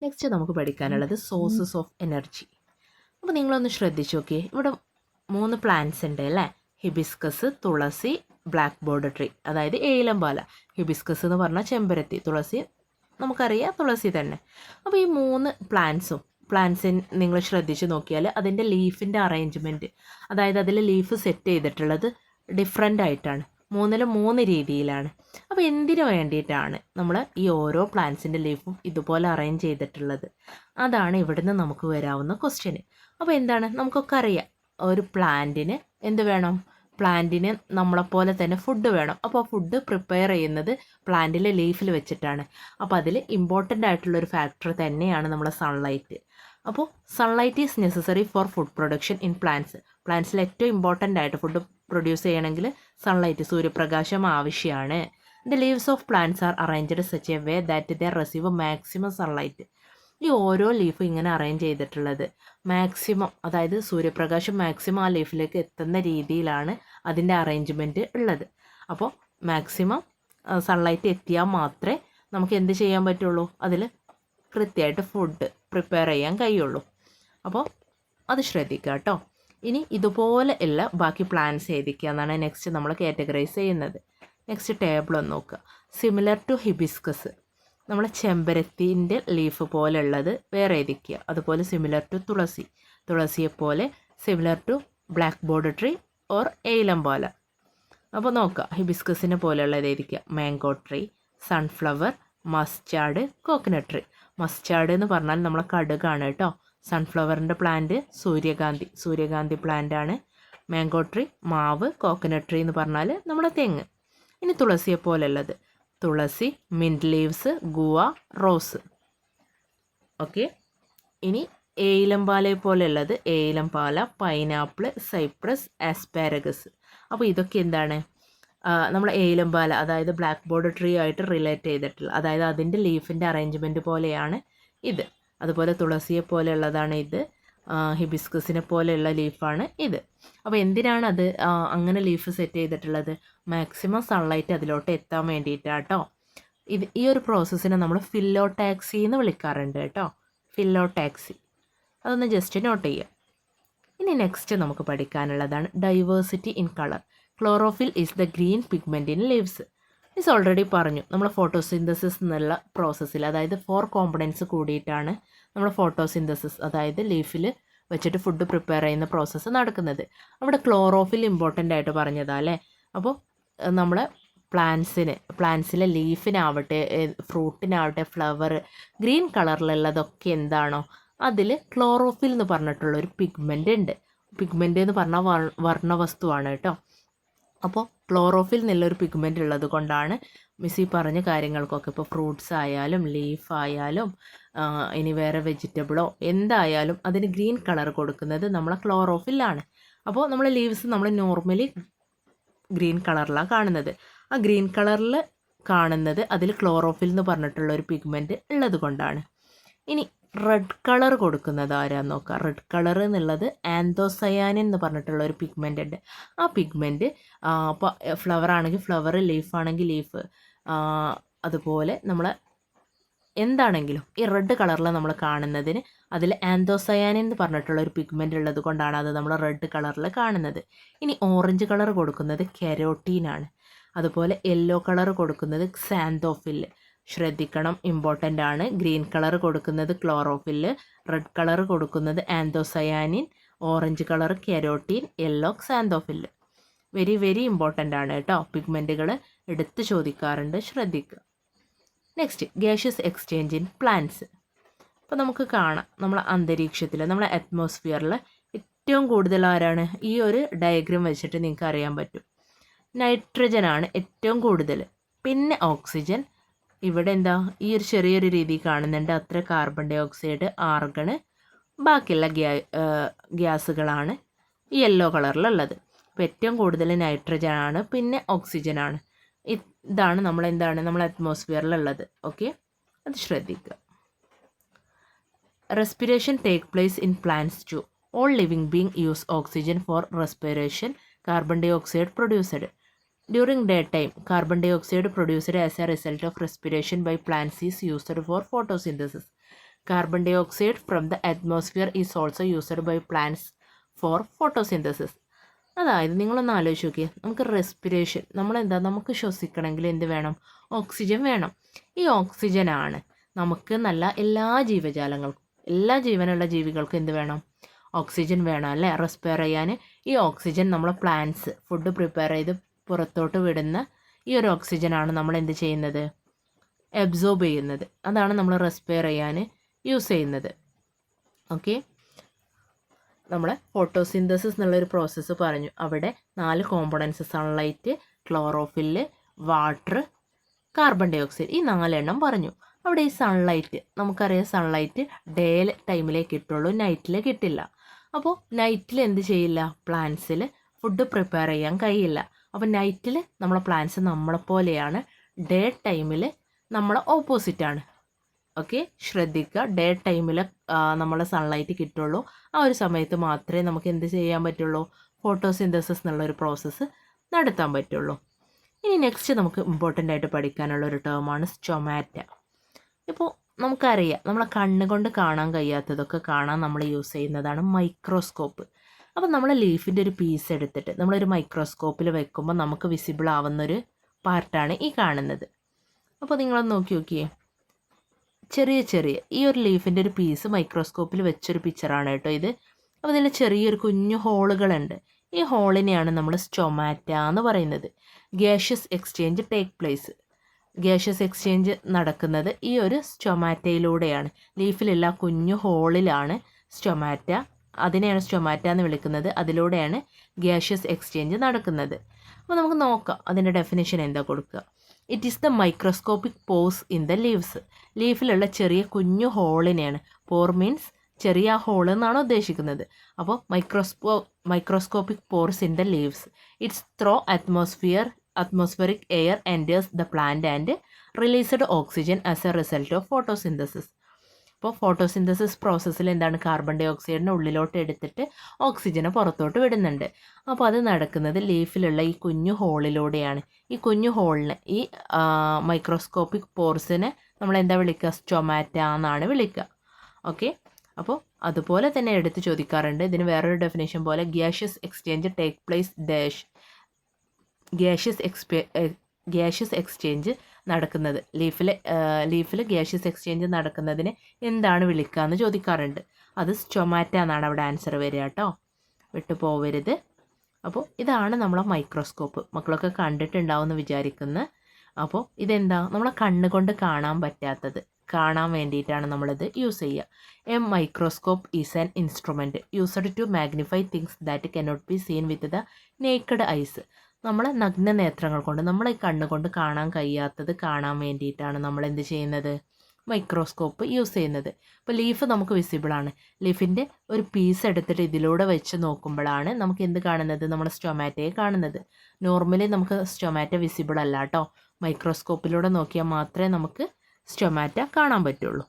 Next നമുക്ക് പഠിക്കാനുള്ളത് sources of energy. അപ്പോൾ നിങ്ങളൊന്ന് ശ്രദ്ധിച്ച് നോക്കിയേ, ഇവിടെ 3 പ്ലാന്റ്സ് ഉണ്ട് അല്ലേ? ഹിബിസ്കസ്, തുളസി, ബ്ലാക്ക് ബോർഡ് ട്രീ, അതായത് ഏലംപാല. ഹിബിസ്കസ് എന്ന് പറഞ്ഞാൽ ചെമ്പരത്തി, തുളസി നമുക്കറിയാം തുളസി തന്നെ. അപ്പോൾ ഈ 3 പ്ലാന്റ്സിന് നിങ്ങൾ ശ്രദ്ധിച്ച് നോക്കിയാൽ അതിൻ്റെ ലീഫിൻ്റെ അറേഞ്ച്മെൻറ്റ്, അതായത് അതിൽ ലീഫ് സെറ്റ് ചെയ്തിട്ടുള്ളത് ഡിഫറെൻ്റ് ആയിട്ടാണ്. 3 രീതിയിലാണ്. അപ്പോൾ എന്തിനു വേണ്ടിയിട്ടാണ് നമ്മൾ ഈ ഓരോ പ്ലാന്റ്സിൻ്റെ ലീഫും ഇതുപോലെ അറേഞ്ച് ചെയ്തിട്ടുള്ളത്? അതാണ് ഇവിടുന്ന് നമുക്ക് വരാവുന്ന ക്വസ്റ്റ്യന്. അപ്പോൾ എന്താണ്, നമുക്കൊക്കെ അറിയാം ഒരു പ്ലാന്റിന് എന്ത് വേണം? പ്ലാന്റിന് നമ്മളെപ്പോലെ തന്നെ ഫുഡ് വേണം. അപ്പോൾ ഫുഡ് പ്രിപ്പയർ ചെയ്യുന്നത് പ്ലാന്റിലെ ലീഫിൽ വെച്ചിട്ടാണ്. അപ്പോൾ അതിൽ ഇമ്പോർട്ടൻ്റ് ആയിട്ടുള്ളൊരു ഫാക്ടർ തന്നെയാണ് നമ്മുടെ സൺലൈറ്റ്. അപ്പോൾ sunlight is necessary for food production in plants. പ്ലാന്റ്സിൽ ഏറ്റവും ഇമ്പോർട്ടൻ്റ് ആയിട്ട് ഫുഡ് പ്രൊഡ്യൂസ് ചെയ്യണമെങ്കിൽ സൺലൈറ്റ്, സൂര്യപ്രകാശം ആവശ്യമാണ്. The leaves of plants are arranged such a way that they receive maximum sunlight. ഈ ഓരോ ലീഫും ഇങ്ങനെ അറേഞ്ച് ചെയ്തിട്ടുള്ളത് മാക്സിമം, അതായത് സൂര്യപ്രകാശം മാക്സിമം ആ ലീഫിലേക്ക് എത്തുന്ന രീതിയിലാണ് അതിൻ്റെ അറേഞ്ച്മെൻറ്റ് ഉള്ളത്. അപ്പോൾ മാക്സിമം സൺലൈറ്റ് എത്തിയാൽ മാത്രമേ നമുക്ക് എന്ത് ചെയ്യാൻ പറ്റുള്ളൂ, അതിൽ കൃത്യമായിട്ട് ഫുഡ് പ്രിപ്പയർ ചെയ്യാൻ കഴിയുള്ളൂ. അപ്പോൾ അത് ശ്രദ്ധിക്കുക കേട്ടോ. ഇനി ഇതുപോലെ ഉള്ള ബാക്കി പ്ലാന്റ്സ് ഏതൊക്കെയാ എന്നാണ് നെക്സ്റ്റ് നമ്മൾ കാറ്റഗറൈസ് ചെയ്യുന്നത്. നെക്സ്റ്റ് ടേബിൾ ഒന്ന് നോക്കുക. സിമിലർ ടു ഹിബിസ്കസ്, നമ്മൾ ചെമ്പരത്തിൻ്റെ ലീഫ് പോലെ ഉള്ളത് വേറെ ഏതൊക്കെയാ? അതുപോലെ സിമിലർ ടു തുളസി, തുളസിയെപ്പോലെ similar to blackboard tree or ഏലംപാല. അപ്പോൾ നോക്കുക, ഹിബിസ്കസിനെ പോലെയുള്ളത് ഏതൊക്കെയാ? Mango tree, sunflower, mustard, coconut tree. Mustard എന്ന് പറഞ്ഞാൽ നമ്മളെ കടുകാണ് കേട്ടോ. സൺഫ്ലവറിൻ്റെ പ്ലാന്റ് സൂര്യകാന്തി പ്ലാന്റ് ആണ്. മാംഗോ ട്രീ മാവ്, കോക്കനട്ട് ട്രീ എന്ന് പറഞ്ഞാൽ നമ്മുടെ തെങ്ങ്. ഇനി തുളസിയെ പോലെയുള്ളത് tulsi, mint leaves, guava, rose. Okay. ഇനി ഏലംപാലയെ പോലെയുള്ളത് ഏലംപാല, പൈനാപ്പിൾ, സൈപ്രസ്, ആസ്പാരഗസ്. അപ്പോൾ ഇതൊക്കെ എന്താണ്, നമ്മൾ ഏലംപാല അതായത് ബ്ലാക്ക് ബോർഡ് ട്രീ ആയിട്ട് റിലേറ്റ് ചെയ്തിട്ടുള്ള, അതായത് അതിൻ്റെ ലീഫിൻ്റെ അറേഞ്ച്മെൻറ്റ് പോലെയാണ് ഇത്. അതുപോലെ തുളസിയെ പോലെയുള്ളതാണ് ഇത്. ഹിബിസ്കസിനെ പോലെയുള്ള ലീഫാണ് ഇത്. അപ്പോൾ എന്തിനാണ് അത് അങ്ങനെ ലീഫ് സെറ്റ് ചെയ്തിട്ടുള്ളത്? മാക്സിമം സൺലൈറ്റ് അതിലോട്ട് എത്താൻ വേണ്ടിയിട്ടാട്ടോ. ഈ ഒരു പ്രോസസ്സിനെ നമ്മൾ ഫില്ലോടാക്സി എന്ന് വിളിക്കാറുണ്ട് കേട്ടോ. ഫില്ലോടാക്സി, അതൊന്ന് ജസ്റ്റ് നോട്ട് ചെയ്യുക. ഇനി നെക്സ്റ്റ് നമുക്ക് പഠിക്കാനുള്ളതാണ് diversity in colour. Chlorophyll is the green pigment in leaves. Miss already പറഞ്ഞു, നമ്മൾ ഫോട്ടോസിന്തസിസ് എന്നുള്ള പ്രോസസ്സിൽ, അതായത് 4 കോമ്പണൻസ് കൂടിയിട്ടാണ് നമ്മൾ ഫോട്ടോസിന്തസിസ്, അതായത് ലീഫിൽ വെച്ചിട്ട് ഫുഡ് പ്രിപ്പയർ ചെയ്യുന്ന പ്രോസസ്സ് നടക്കുന്നത്. അവിടെ ക്ലോറോഫിൽ ഇമ്പോർട്ടൻ്റ് ആയിട്ട് പറഞ്ഞതാ അല്ലേ? അപ്പോൾ നമ്മളെ പ്ലാന്റ്സിലെ ലീഫിനാവട്ടെ ഫ്രൂട്ടിനാവട്ടെ ഫ്ലവർ ഗ്രീൻ കളറിലുള്ളതൊക്കെ എന്താണോ അതിൽ ക്ലോറോഫിൽ എന്ന് പറഞ്ഞിട്ടുള്ളൊരു പിഗ്മെൻ്റ് ഉണ്ട്. പിഗ്മെൻ്റ് എന്ന് പറഞ്ഞാൽ വർണ്ണവസ്തുവാണ് കേട്ടോ. അപ്പോൾ ക്ലോറോഫിൽ എന്നുള്ളൊരു പിഗ്മെൻ്റ് ഉള്ളത് കൊണ്ടാണ് മിസ്സി പറഞ്ഞ കാര്യങ്ങൾക്കൊക്കെ, ഇപ്പോൾ ഫ്രൂട്ട്സ് ആയാലും ലീഫ് ആയാലും ഇനി വേറെ വെജിറ്റബിളോ എന്തായാലും അതിന് ഗ്രീൻ കളർ കൊടുക്കുന്നത് നമ്മളെ ക്ലോറോഫിലാണ്. അപ്പോൾ നമ്മൾ ലീവ്സ് നമ്മൾ നോർമലി ഗ്രീൻ കളറിലാണ് കാണുന്നത്. ആ ഗ്രീൻ കളറിൽ കാണുന്നത് അതിൽ ക്ലോറോഫിൽ എന്ന് പറഞ്ഞിട്ടുള്ള ഒരു പിഗ്മെൻറ്റ് ഉള്ളത് കൊണ്ടാണ്. ഇനി റെഡ് കളർ കൊടുക്കുന്നത് ആരാന്ന് നോക്കാം. റെഡ് കളർ എന്നുള്ളത് ആന്തോസയാനിൻ എന്ന് പറഞ്ഞിട്ടുള്ള ഒരു പിഗ്മെൻ്റ് ഉണ്ട്. ആ പിഗ്മെൻറ്റ് ഇപ്പോൾ ഫ്ലവർ ആണെങ്കിൽ ഫ്ലവർ, ലീഫ് ആണെങ്കിൽ ലീഫ്, അതുപോലെ നമ്മൾ എന്താണെങ്കിലും ഈ റെഡ് കളറിൽ നമ്മൾ കാണുന്നതിന് അതിൽ ആന്തോസയാനിൻ എന്ന് പറഞ്ഞിട്ടുള്ള ഒരു പിഗ്മെൻ്റ് ഉള്ളത് കൊണ്ടാണ് അത് നമ്മൾ റെഡ് കളറിൽ കാണുന്നത്. ഇനി ഓറഞ്ച് കളർ കൊടുക്കുന്നത് കെരോട്ടീനാണ്. അതുപോലെ യെല്ലോ കളർ കൊടുക്കുന്നത് ക്സാന്തോഫിൽ. ശ്രദ്ധിക്കണം, ഇമ്പോർട്ടൻ്റ് ആണ്. ഗ്രീൻ കളർ കൊടുക്കുന്നത് ക്ലോറോഫിൽ, റെഡ് കളർ കൊടുക്കുന്നത് anthocyanin, orange colour carotene, yellow xanthophyll. Very very important ആണ് കേട്ടോ. പിഗ്മെൻറ്റുകൾ എടുത്ത് ചോദിക്കാറുണ്ട്, ശ്രദ്ധിക്കുക. Next gaseous exchange in plants. അപ്പോൾ നമുക്ക് കാണാം നമ്മളെ അന്തരീക്ഷത്തിൽ, നമ്മളെ അറ്റ്മോസ്ഫിയറിൽ ഏറ്റവും കൂടുതൽ ആരാണ്? ഈ ഒരു ഡയഗ്രം വെച്ചിട്ട് നിങ്ങൾക്ക് അറിയാൻ പറ്റും. നൈട്രജൻ ആണ് ഏറ്റവും കൂടുതൽ, പിന്നെ ഓക്സിജൻ. ഇവിടെ എന്താ ഈ ഒരു ചെറിയൊരു രീതി കാണുന്നുണ്ട്, അത്ര കാർബൺ ഡൈ ഓക്സൈഡ്, ആർഗണ്, ബാക്കിയുള്ള ഗ്യാസുകളാണ് ഈ യെല്ലോ കളറിലുള്ളത്. അപ്പോൾ ഏറ്റവും കൂടുതൽ നൈട്രജൻ ആണ്, പിന്നെ ഓക്സിജൻ ആണ്. ഇതാണ് നമ്മൾ അറ്റ്മോസ്ഫിയറിലുള്ളത്. ഓക്കെ, അത് ശ്രദ്ധിക്കുക. Respiration take place in plants too. All living being use oxygen for respiration, carbon dioxide produced. During daytime, carbon dioxide produced as a result of respiration by plants is used for photosynthesis. Carbon dioxide from the atmosphere is also used by plants for photosynthesis. അതായത് നിങ്ങളൊന്ന് ആലോചിച്ച് നോക്കിയേ, നമുക്ക് respiration, നമുക്ക് ശ്വസിക്കണമെങ്കിൽ എന്ത് വേണം? Oxygen വേണം. ഈ ഓക്സിജനാണ് നമുക്ക് നല്ല എല്ലാ ജീവജാലങ്ങൾക്കും, എല്ലാ ജീവനുള്ള ജീവികൾക്കും എന്ത് വേണം? ഓക്സിജൻ വേണം അല്ലേ, റെസ്പയർ ചെയ്യാൻ. ഈ ഓക്സിജൻ നമ്മളെ പ്ലാന്റ്സ് ഫുഡ് പ്രിപ്പയർ ചെയ്ത് പുറത്തോട്ട് വിടുന്ന ഈ ഒരു ഓക്സിജനാണ് നമ്മൾ എന്ത് ചെയ്യുന്നത്? അബ്സോർബ് ചെയ്യുന്നത്. അതാണ് നമ്മൾ റെസ്പയർ ചെയ്യാൻ യൂസ് ചെയ്യുന്നത്. ഓക്കെ, നമ്മൾ ഫോട്ടോസിന്തസിസ് എന്നുള്ളൊരു പ്രോസസ്സ് പറഞ്ഞു. അവിടെ 4 components: sunlight, chlorophyll, water, carbon dioxide. ഈ 4 എണ്ണം പറഞ്ഞു. അവിടെ ഈ സൺലൈറ്റ്, നമുക്കറിയാം സൺലൈറ്റ് ഡേ ടൈമിലേ കിട്ടുള്ളൂ, നൈറ്റിൽ കിട്ടില്ല. അപ്പോൾ നൈറ്റിൽ എന്ത് ചെയ്യില്ല? പ്ലാന്റ്സിൽ ഫുഡ് പ്രിപ്പയർ ചെയ്യാൻ കഴിയില്ല. അപ്പോൾ നൈറ്റിൽ നമ്മളെ പ്ലാന്റ്സ് നമ്മളെപ്പോലെയാണ്, ഡേ ടൈമിൽ നമ്മളെ ഓപ്പോസിറ്റാണ്. ഓക്കെ, ശ്രദ്ധിക്കുക. ഡേ ടൈമിൽ നമ്മളെ സൺലൈറ്റ് കിട്ടുള്ളൂ. ആ ഒരു സമയത്ത് മാത്രമേ നമുക്ക് എന്ത് ചെയ്യാൻ പറ്റുള്ളൂ? ഫോട്ടോസിന്തസിസ് എന്നുള്ളൊരു പ്രോസസ്സ് നടത്താൻ പറ്റുള്ളൂ. ഇനി നെക്സ്റ്റ് നമുക്ക് ഇമ്പോർട്ടൻ്റ് ആയിട്ട് പഠിക്കാനുള്ള ഒരു ടേമാണ് സ്റ്റൊമാറ്റ. ഇപ്പോൾ നമുക്കറിയാം, നമ്മളെ കണ്ണുകൊണ്ട് കാണാൻ കഴിയാത്തതൊക്കെ കാണാൻ നമ്മൾ യൂസ് ചെയ്യുന്നതാണ് മൈക്രോസ്കോപ്പ്. അപ്പോൾ നമ്മൾ ലീഫിൻ്റെ ഒരു പീസ് എടുത്തിട്ട് നമ്മളൊരു മൈക്രോസ്കോപ്പിൽ വെക്കുമ്പോൾ നമുക്ക് വിസിബിൾ ആവുന്നൊരു പാർട്ടാണ് ഈ കാണുന്നത്. അപ്പോൾ നിങ്ങളൊന്ന് നോക്കിയേ, ചെറിയ ഈ ഒരു ലീഫിൻ്റെ ഒരു പീസ് മൈക്രോസ്കോപ്പിൽ വെച്ചൊരു പിക്ചറാണ് കേട്ടോ ഇത്. അപ്പോൾ ഇതിൽ ചെറിയൊരു കുഞ്ഞു ഹോളുകളുണ്ട്. ഈ ഹോളിനെയാണ് നമ്മൾ സ്റ്റൊമാറ്റ എന്ന് പറയുന്നത്. Gaseous exchange take place. Gaseous exchange നടക്കുന്നത് ഈ ഒരു സ്റ്റൊമാറ്റയിലൂടെയാണ്. ലീഫിലുള്ള കുഞ്ഞു ഹോളിലാണ് സ്റ്റൊമാറ്റ. അതിനെയാണ് സ്റ്റൊമാറ്റ എന്ന് വിളിക്കുന്നത്. അതിലൂടെയാണ് ഗ്യാഷ്യസ് എക്സ്ചേഞ്ച് നടക്കുന്നത്. അപ്പോൾ നമുക്ക് നോക്കാം അതിൻ്റെ ഡെഫിനേഷൻ എന്താ കൊടുക്കുക. It is the microscopic pores in the leaves. ലീഫിലുള്ള ചെറിയ കുഞ്ഞു ഹോളിനെയാണ്, പോർ മീൻസ് ചെറിയ ഹോൾ എന്നാണ് ഉദ്ദേശിക്കുന്നത്. അപ്പോൾ microscopic pores in the leaves. It's throw atmospheric air enters the plant and released oxygen as a result of photosynthesis. അപ്പോൾ ഫോട്ടോസിന്തസിസ് പ്രോസസ്സിൽ എന്താണ്? കാർബൺ ഡൈ ഓക്സൈഡിനെ ഉള്ളിലോട്ട് എടുത്തിട്ട് ഓക്സിജനെ പുറത്തോട്ട് വിടുന്നുണ്ട്. അപ്പോൾ അത് നടക്കുന്നത് ലീഫിലുള്ള ഈ കുഞ്ഞു ഹോളിലൂടെയാണ്. ഈ കുഞ്ഞു ഹോളിന്, ഈ മൈക്രോസ്കോപ്പിക് പോർസിനെ നമ്മൾ എന്താ വിളിക്കുക? സ്റ്റൊമാറ്റ എന്നാണ് വിളിക്കുക. ഓക്കെ, അപ്പോൾ അതുപോലെ തന്നെ എടുത്ത് ചോദിക്കാറുണ്ട്. ഇതിന് വേറൊരു ഡെഫിനേഷൻ പോലെ, gaseous exchange take place dash. Gaseous exchange നടക്കുന്നത്, ലീഫിൽ ഗ്യാഷ്യസ് എക്സ്ചേഞ്ച് നടക്കുന്നതിന് എന്താണ് വിളിക്കുക എന്ന് ചോദിക്കാറുണ്ട്. അത് സ്റ്റൊമാറ്റ എന്നാണ് അവിടെ ആൻസർ വരിക കേട്ടോ, വിട്ടു പോവരുത്. അപ്പോൾ ഇതാണ് നമ്മളെ മൈക്രോസ്കോപ്പ്. മക്കളൊക്കെ കണ്ടിട്ടുണ്ടാവുമെന്ന് വിചാരിക്കുന്നു. അപ്പോൾ ഇതെന്താ? നമ്മളെ കണ്ണുകൊണ്ട് കാണാൻ പറ്റാത്തത് കാണാൻ വേണ്ടിയിട്ടാണ് നമ്മളിത് യൂസ് ചെയ്യുക. A microscope is an instrument used to magnify things that cannot be seen with the naked eyes. നമ്മളെ നഗ്ന നേത്രങ്ങൾ കൊണ്ട്, നമ്മളെ കണ്ണുകൊണ്ട് കാണാൻ കഴിയാത്തത് കാണാൻ വേണ്ടിയിട്ടാണ് നമ്മൾ എന്ത് ചെയ്യുന്നത്? മൈക്രോസ്കോപ്പ് യൂസ് ചെയ്യുന്നത്. ഇപ്പോൾ ലീഫ് നമുക്ക് വിസിബിളാണ്. ലീഫിൻ്റെ ഒരു പീസ് എടുത്തിട്ട് ഇതിലൂടെ വെച്ച് നോക്കുമ്പോഴാണ് നമുക്ക് എന്ത് കാണുന്നത്? നമ്മുടെ സ്റ്റൊമാറ്റയെ കാണുന്നത്. നോർമലി നമുക്ക് സ്റ്റൊമാറ്റ വിസിബിൾ അല്ല കേട്ടോ. മൈക്രോസ്കോപ്പിലൂടെ നോക്കിയാൽ മാത്രമേ നമുക്ക് സ്റ്റൊമാറ്റ കാണാൻ പറ്റുള്ളൂ.